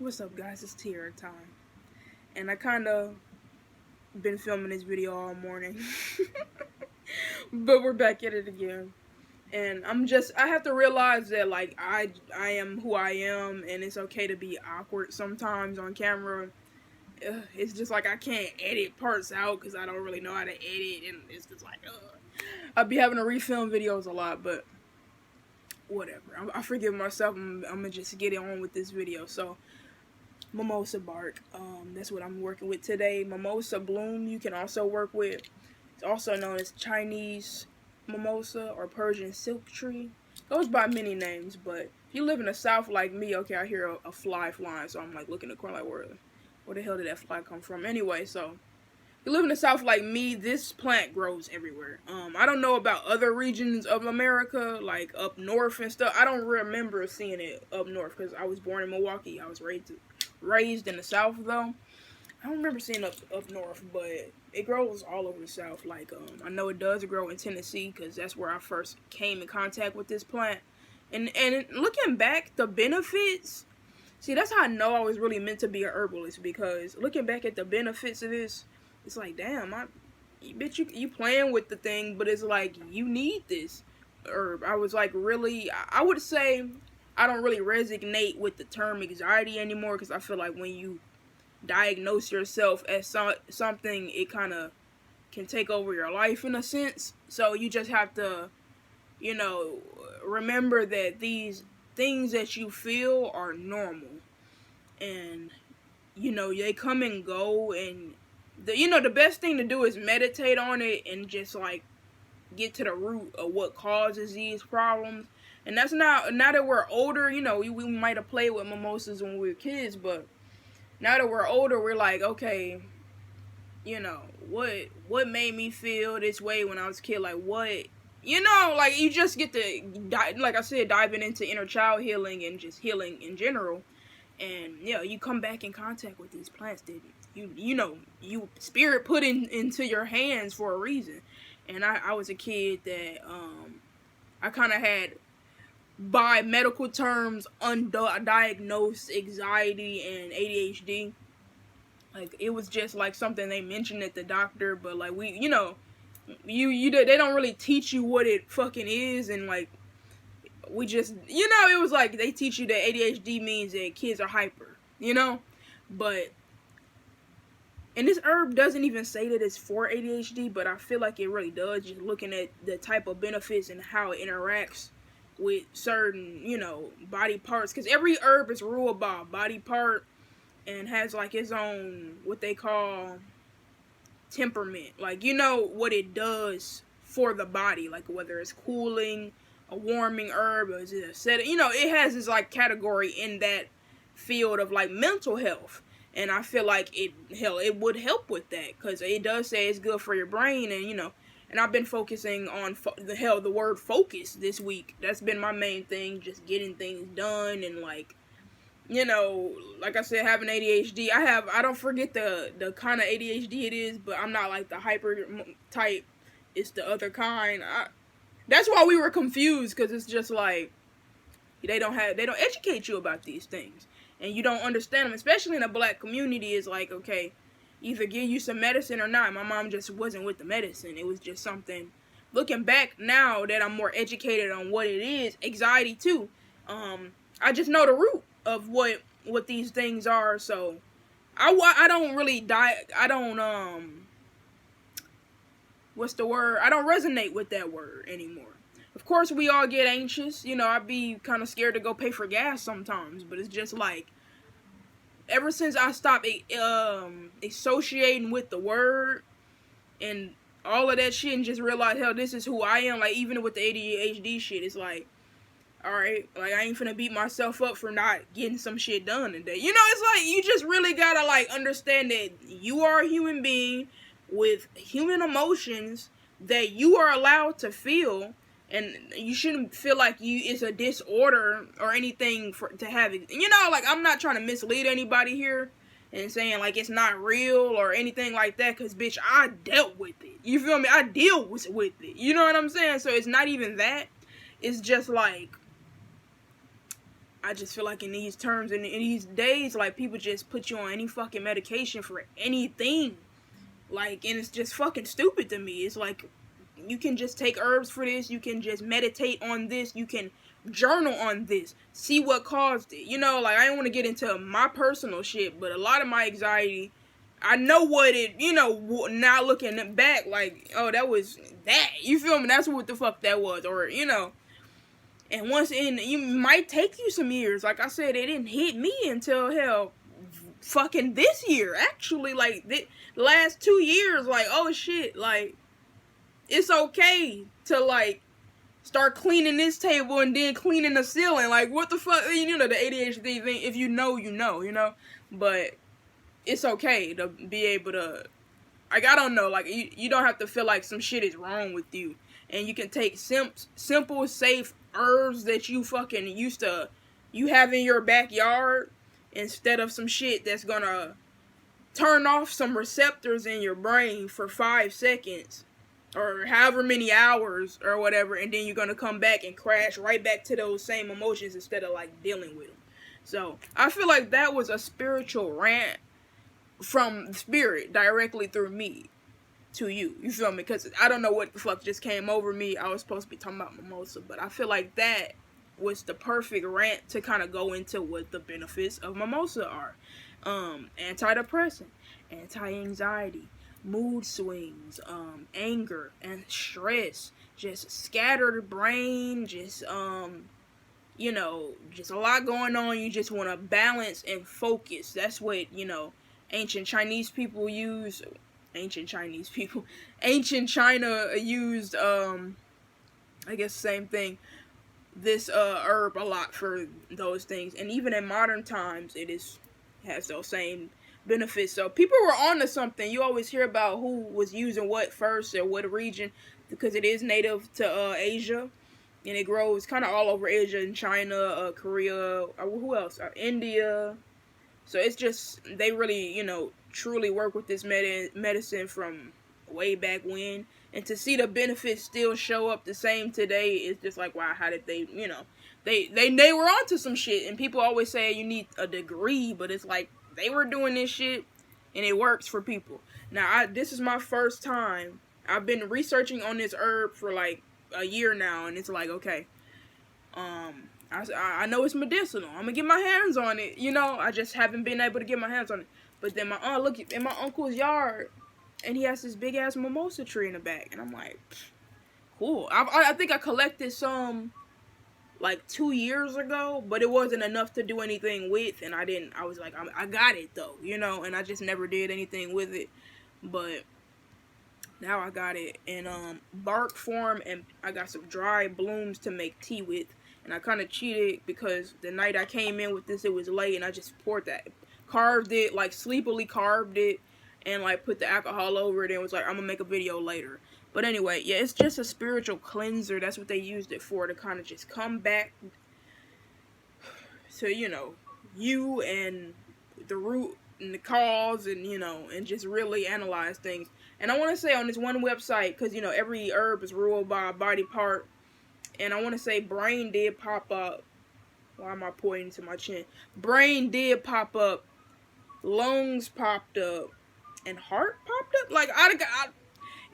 What's up, guys? It's Tier time, and I kind of been filming this video all morning, but we're back at it again. And I have to realize that like I am who I am, and it's okay to be awkward sometimes on camera. It's just like I can't edit parts out because I don't really know how to edit, and it's just like I'll be having to refilm videos a lot, but whatever. I forgive myself. I'm gonna just get on with this video. So. Mimosa bark. That's what I'm working with today. Mimosa bloom you can also work with. It's also known as Chinese mimosa or Persian silk tree. Goes by many names, but if you live in the South like me, okay, I hear a fly flying, so I'm like looking at the corner like where the hell did that fly come from? Anyway, so if you live in the South like me, this plant grows everywhere. I don't know about other regions of America, like up north and stuff. I don't remember seeing it up north because I was born in Milwaukee. I was raised in the South though. I don't remember seeing up north, but it grows all over the South. Like I know it does grow in Tennessee because that's where I first came in contact with this plant. And looking back, the benefits. See, that's how I know I was really meant to be a herbalist, because looking back at the benefits of this, it's like, damn, bitch, you playing with the thing, but it's like you need this herb. I was like, really, I would say I don't really resonate with the term anxiety anymore, because I feel like when you diagnose yourself as something, it kind of can take over your life in a sense. So you just have to, remember that these things that you feel are normal, and they come and go, and the best thing to do is meditate on it and just like get to the root of what causes these problems. And that's now that we're older, we might have played with mimosas when we were kids, but now that we're older, we're like, okay, what made me feel this way when I was a kid? Like, what, like, you just get to, like I said, diving into inner child healing and just healing in general. And, you come back in contact with these plants that you spirit put into your hands for a reason. And I was a kid that, I kind of had, by medical terms, undiagnosed anxiety and ADHD. Like, it was just like something they mentioned at the doctor, but like they don't really teach you what it fucking is, and like we just it was like they teach you that ADHD means that kids are hyper, but and this herb doesn't even say that it's for ADHD, but I feel like it really does, just looking at the type of benefits and how it interacts with certain, body parts, because every herb is ruled by a body part and has like its own, what they call, temperament. Like, what it does for the body, like whether it's cooling, a warming herb, or is it a setting, it has this like category in that field of like mental health. And I feel like it would help with that, because it does say it's good for your brain, and and I've been focusing on the word focus this week. That's been my main thing, just getting things done, and like, like I said, having ADHD. I don't forget the kind of ADHD it is, but I'm not like the hyper type. It's the other kind. That's why we were confused, because it's just like they don't educate you about these things, and you don't understand them, especially in the black community. Is like, okay, either give you some medicine or not. My mom just wasn't with the medicine. It was just something. Looking back now that I'm more educated on what it is, anxiety too. I just know the root of what these things are. So I don't really what's the word? I don't resonate with that word anymore. Of course, we all get anxious. I'd be kind of scared to go pay for gas sometimes, but it's just like, ever since I stopped associating with the word and all of that shit, and just realized, hell, this is who I am. Like, even with the ADHD shit, it's like, alright, like, I ain't finna beat myself up for not getting some shit done today. It's like, you just really gotta, like, understand that you are a human being with human emotions that you are allowed to feel. And you shouldn't feel like it's a disorder or anything to have it. Like, I'm not trying to mislead anybody here and saying like it's not real or anything like that, because bitch, I dealt with it. You feel me? I deal with it. You know what I'm saying? So it's not even that. It's just like, I just feel like in these terms and in these days, like, people just put you on any fucking medication for anything. Like, and it's just fucking stupid to me. It's like, you can just take herbs for this, you can just meditate on this, you can journal on this, see what caused it. You know, like, I don't want to get into my personal shit, but a lot of my anxiety, I know what it, you know, now looking back, like, oh, that was that. You feel me? That's what the fuck that was. Or, you know, and once in, you might take you some years. Like I said, it didn't hit me until hell fucking this year. Actually, like the last 2 years, like, oh shit, like it's okay to like start cleaning this table and then cleaning the ceiling. Like, what the fuck, you know, the ADHD thing. If you know, you know. But it's okay to be able to, like, I don't know, like, you don't have to feel like some shit is wrong with you. And you can take simple, safe herbs that you fucking you have in your backyard, instead of some shit that's gonna turn off some receptors in your brain for 5 seconds or however many hours or whatever, and then you're gonna come back and crash right back to those same emotions instead of like dealing with them. So I feel like that was a spiritual rant from spirit directly through me to you. You feel me? Because I don't know what the fuck just came over me. I was supposed to be talking about mimosa, but I feel like that was the perfect rant to kind of go into what the benefits of mimosa are. Antidepressant, anti-anxiety, mood swings, anger and stress, just scattered brain, just you know, just a lot going on. You just want to balance and focus. That's what, you know, ancient Chinese people use. Ancient China used, I guess same thing, this herb a lot for those things. And even in modern times, has those same benefits. So people were on to something. You always hear about who was using what first or what region, because it is native to Asia. And it grows kind of all over Asia and China, Korea, who else? India. So it's just, they really, you know, truly work with this medicine from way back when. And to see the benefits still show up the same today is just like, wow, how did they, you know, they were onto some shit. And people always say you need a degree, but it's like, they were doing this shit and it works for people. Now, this is my first time. I've been researching on this herb for like a year now, and it's like, okay, I know it's medicinal. I'm gonna get my hands on it. You know, I just haven't been able to get my hands on it. But then my aunt, look in my uncle's yard, and he has this big ass mimosa tree in the back, and I'm like, cool. I think I collected some like 2 years ago, but it wasn't enough to do anything with, and I was like, I got it though, you know, and I just never did anything with it. But now I got it in bark form, and I got some dry blooms to make tea with. And I kind of cheated because the night I came in with this, it was late, and I just carved it, like sleepily carved it, and like put the alcohol over it, and was like, I'm gonna make a video later. But anyway, yeah, it's just a spiritual cleanser. That's what they used it for, to kind of just come back to, you know, you and the root and the cause, and, you know, and just really analyze things. And I want to say on this one website, because, you know, every herb is ruled by a body part, and I want to say brain did pop up. Why am I pointing to my chin? Brain did pop up, lungs popped up, and heart popped up. Like,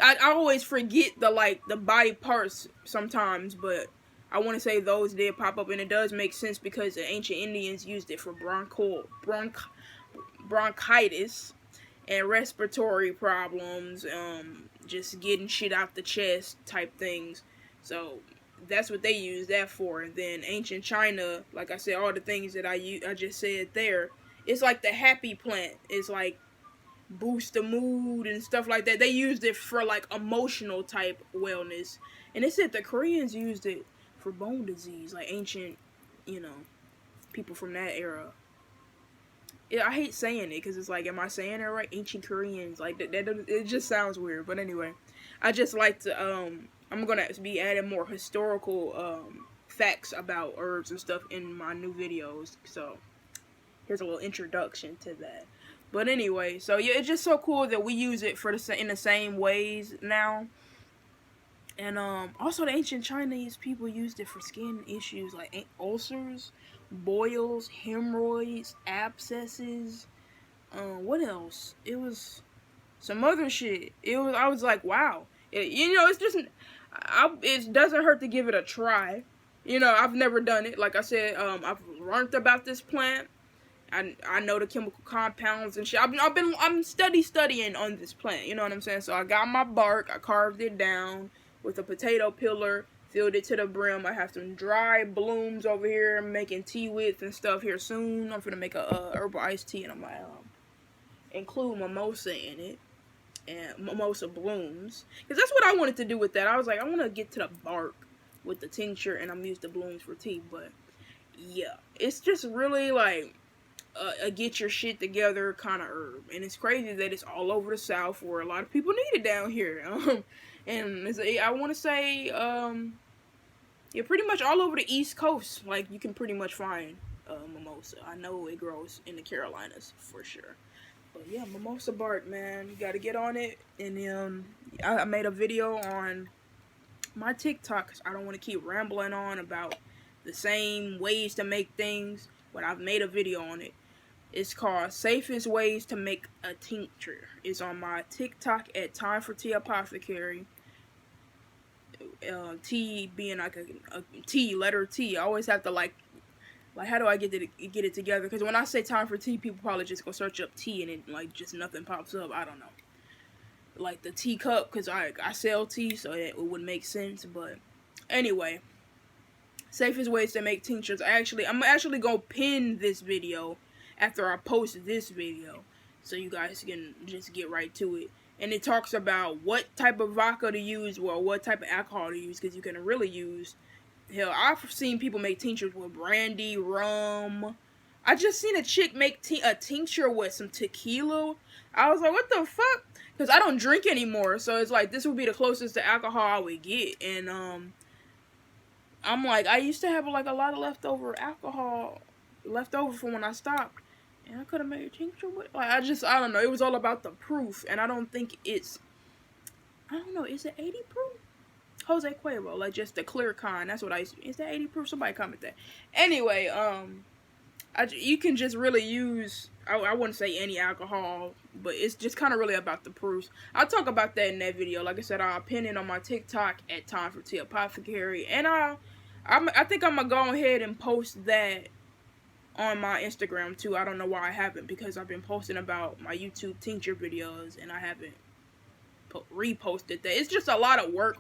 I always forget the body parts sometimes, but I want to say those did pop up, and it does make sense because the ancient Indians used it for bronchitis and respiratory problems, just getting shit out the chest type things. So that's what they use that for. And then ancient China, like I said, all the things that I just said there, it's like the happy plant. It's like boost the mood and stuff like that. They used it for like emotional type wellness. And they said the Koreans used it for bone disease, like ancient, you know, people from that era. I hate saying it because it's like, am I saying it right? Ancient Koreans, like that it just sounds weird. But anyway, I just like to I'm gonna be adding more historical facts about herbs and stuff in my new videos. So here's a little introduction to that. But anyway, so yeah, it's just so cool that we use it in the same ways now. And also the ancient Chinese people used it for skin issues like ulcers, boils, hemorrhoids, abscesses. What else? It was some other shit. I was like, wow. It's just, it doesn't hurt to give it a try. I've never done it. Like I said, I've learned about this plant. I know the chemical compounds and shit. I'm studying on this plant. You know what I'm saying? So I got my bark. I carved it down with a potato peeler. Filled it to the brim. I have some dry blooms over here. I'm making tea with and stuff here soon. I'm gonna make a herbal iced tea, and I'm gonna include mimosa in it. And mimosa blooms, because that's what I wanted to do with that. I was like, I want to get to the bark with the tincture, and I'm gonna use the blooms for tea. But yeah, it's just really like a get your shit together kind of herb, and it's crazy that it's all over the South where a lot of people need it down here. And I want to say, yeah, pretty much all over the East Coast, like you can pretty much find mimosa. I know it grows in the Carolinas for sure. But yeah, mimosa bark, man, you gotta get on it. And I made a video on my TikTok, 'cause I don't want to keep rambling on about the same ways to make things, but I've made a video on it. It's called Safest Ways to Make a Tincture. It's on my TikTok at Time for Tea Apothecary. T being like a T, letter T. I always have to like how do I get it together? Because when I say Time for Tea, people probably just go search up tea and it like just nothing pops up. I don't know. Like the teacup, because I sell tea, so it would make sense. But anyway, safest ways to make tinctures. I'm actually gonna pin this video after I post this video, so you guys can just get right to it. And it talks about what type of vodka to use, or what type of alcohol to use, because you can really use. Hell, I've seen people make tinctures with brandy, rum. I just seen a chick make a tincture with some tequila. I was like, what the fuck? Because I don't drink anymore, so it's like, this would be the closest to alcohol I would get. And, I'm like, I used to have, like, a lot of leftover alcohol left over from when I stopped. And I could have made a tincture with, like, I don't know. It was all about the proof, and I don't think it's, I don't know, is it 80 proof? Jose Cuervo, like just the clear kind. That's what I used to. Is that 80 proof? Somebody comment that. Anyway, you can just really use, I wouldn't say any alcohol, but it's just kind of really about the proofs. I'll talk about that in that video. Like I said, I'll pin it on my TikTok at Time for Tea Apothecary, and I think I'm gonna go ahead and post that on my Instagram too. I don't know why I haven't, because I've been posting about my YouTube tincture videos, and I haven't reposted that. It's just a lot of work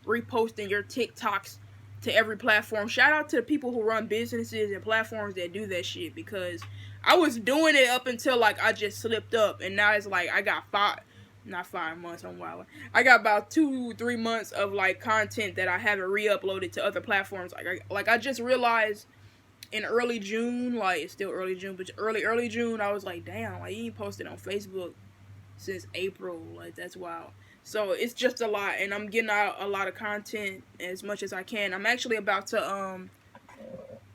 reposting your TikToks to every platform. Shout out to the people who run businesses and platforms that do that shit, because I was doing it up until like I just slipped up, and now it's like I got not 5 months, I'm wild. I got about 2-3 months of like content that I haven't re-uploaded to other platforms. Like I just realized in early June, like it's still early June, but early June, I was like, damn, like you ain't posted on Facebook since April. Like that's wild. So it's just a lot, and I'm getting out a lot of content as much as I can. I'm actually about to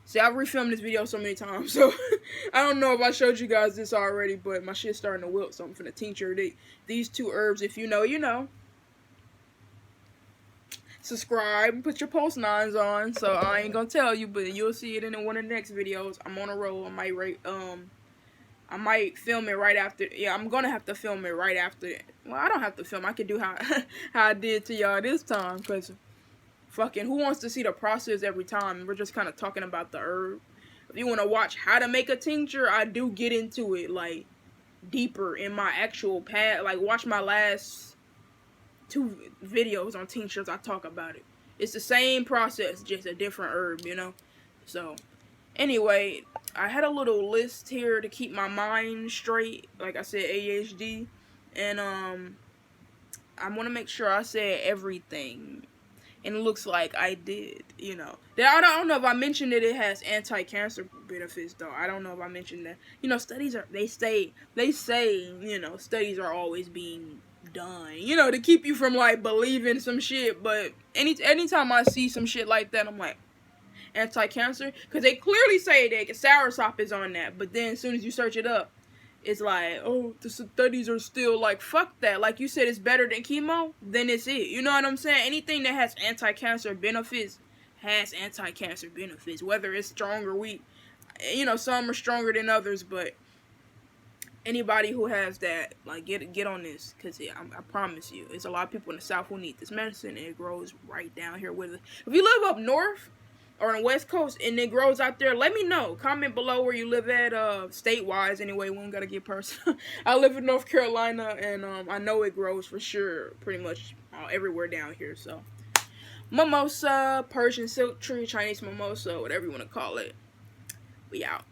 see, I've refilmed this video so many times, so I don't know if I showed you guys this already, but my shit's starting to wilt, so I'm finna tincture these two herbs. If you know, you know. Subscribe, put your post nines on, so I ain't gonna tell you, but you'll see it in one of the next videos. I'm on a roll. I might film it right after. Yeah, I'm gonna have to film it right after. Well, I don't have to film. I can do how I did to y'all this time, because fucking who wants to see the process every time? We're just kind of talking about the herb. If you want to watch how to make a tincture, I do get into it like deeper in my actual pad. Like watch my last 2 videos on tinctures. I talk about it. It's the same process, just a different herb, you know. So anyway, I had a little list here to keep my mind straight. Like I said, ADHD. And I want to make sure I said everything. And it looks like I did, you know. I don't know if I mentioned that it has anti-cancer benefits, though. I don't know if I mentioned that. You know, studies are, they say, you know, studies are always being done, you know, to keep you from, like, believing some shit. But anytime I see some shit like that, I'm like, anti-cancer? Because they clearly say that soursop is on that. But then as soon as you search it up, it's like, oh, the studies are still like, fuck that. Like you said, it's better than chemo, then it's it. You know what I'm saying? Anything that has anti-cancer benefits has anti-cancer benefits, whether it's strong or weak. you know, some are stronger than others, but anybody who has that, like, get on this, because I promise you, there's a lot of people in the South who need this medicine, and it grows right down here with it. If you live up north or on the West Coast and it grows out there, let me know. Comment below where you live at, state-wise anyway. We don't gotta get personal. I live in North Carolina, and I know it grows for sure pretty much everywhere down here. So Mimosa, Persian silk tree, Chinese mimosa, whatever you want to call it. We out.